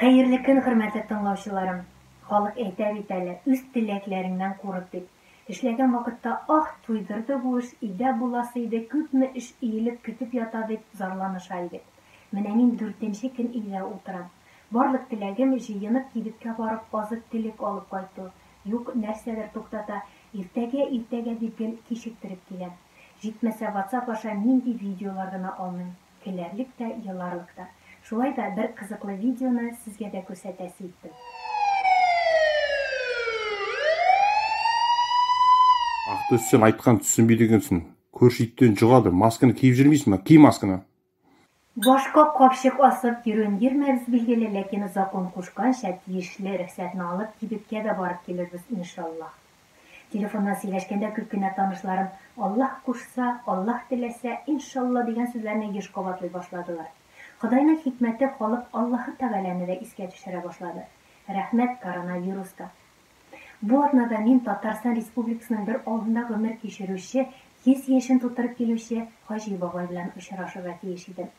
Xeyirli kün, hürmetli tınlauşularım. Халык әйтә бит әле, үз теләкләреңнән курык дип. Эшләгән вакытта туйдырды бу эш, өйдә буласы иде, күпме эш иелеп көтеп ята дип зарланыша иде. Менә мин 4нче көн өйдә утырам. Барлык теләгем җыенып кибеткә барып азык-төлек алып кайту. Юк, нәрсәдер туктата, иртәгә дип кичектереп киләм. Җитмәсә WhatsApp аша нинди видеолар гына алмыйм. Көләрлек тә, еларлык та. Шулай да бер кызыклы видеоны сезгә дә күрсәтәсе иттем. Ақтөс, сен айтқан түсінбейді екенсің. Көрші иттен жұғады. Масканы киіп жүрмейсің ме? Ки масканы. Башка капчык асып йөрүен бирмәбез билгеле, ләкин закон кушканча тиешле рөхсәтне алып кибеткә дә барып килербез, иншаллах. Телефоннан сөйләшкәндә күп кенә танышларым Аллаһ кушса, Аллаһ теләсә, иншалла дигән сүзләрне еш кабатлый башладылар. Худайның хикмәте халык Аллаһы Тәгаләне дә искә төшерә башлады. Рәхмәт коронавируска. Бу атнада мин Татарстан Республикасының бер алдында гомер кичерүче, 100 яшен тутырып килүче Хаҗи бабай белән очрашырга тиеш идем.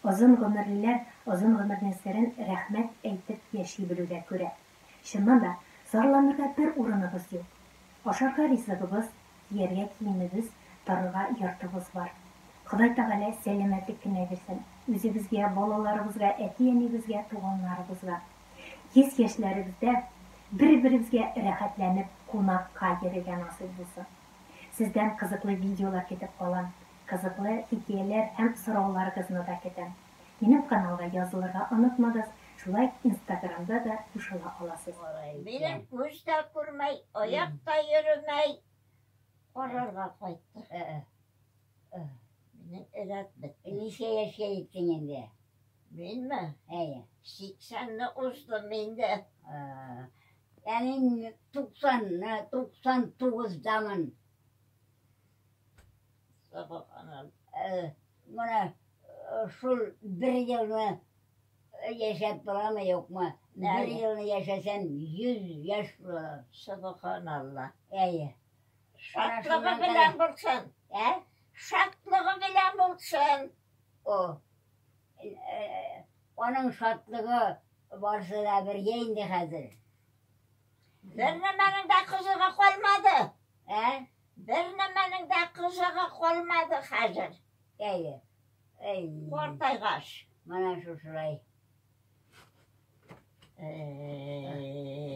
Озын гомерлеләр озын гомернең серен рәхмәт әйтеп яши белүгә күрә. Чыннан да, зарланырга бер урыныбыз юк. Ашарга ризыгыбыз, кияргә киемебез, торырга йортыбыз бар. Ходай Тәгалә сәламәтлек кенә бирсен. Үзебезгә, балаларыбызга, әти-әнибезгә, туганнарыбызга. 100 яшьләребездә bir-biribizga рәхәтләнеп кунакка йөрергә насыйп булсын. Сездән кызыклы видеолар китеп калам, кызыклы хикәяләр һәм сорауларыгызны да көтәм. Минем каналга язылырга онытмагыз, шулай Инстаграмда да кушыла аласыз. Минем күз дә күрмәй, аяк та йөрмәй, карарга кайтты. Минем ират бетте. Ничә яшькә җиттең инде? Минме? 80-не уздым инде. Yani 99'damın. Sabahın. Bana şul bir yılını yaşat mı yok mu? Bir yılını yaşasam 100 yaş olur. Subhanallah. Şatlığı bilen bulsun. Şatlığı bilen bulsun. Onun şatlığı varsa da bir yayındı hazır. Birnemenin de kızığı kalmadı. Birnemenin de kızığı kalmadı hazır. Kortay kaç. Bana şu şurayı.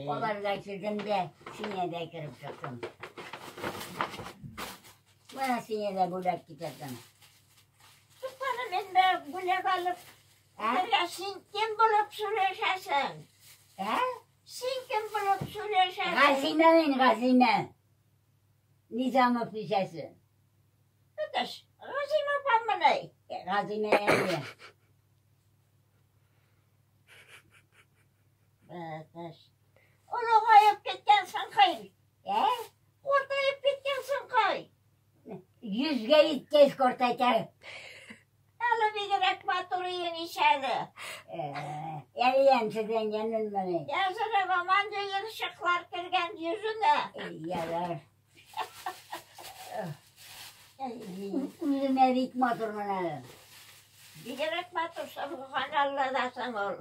Olar kaçırdım da sineye de kırıp çıktım. Bana sineye de bulak giderdim. Tutanı ben de bulak alıp sen kim bulup süreşesin? Sen kim bulup süreşesin? Gazime. Nizam-ı Fişesi. Ödeş, Gazime babamı ne? Gazime yani. Ödeş. Onu kayıp gitkensin kay. Kurtayıp gitkensin kay. 100'ge gitkeş kortaytar. Alı bir gerek batırıyın içeri. Yani sizden yenilmeli. Yazıra bamanca yırışıklar kırgen yüzüne. Yalar. Yüzüme dik motormana. Bir gerek batırsa bu kanalladasın ol.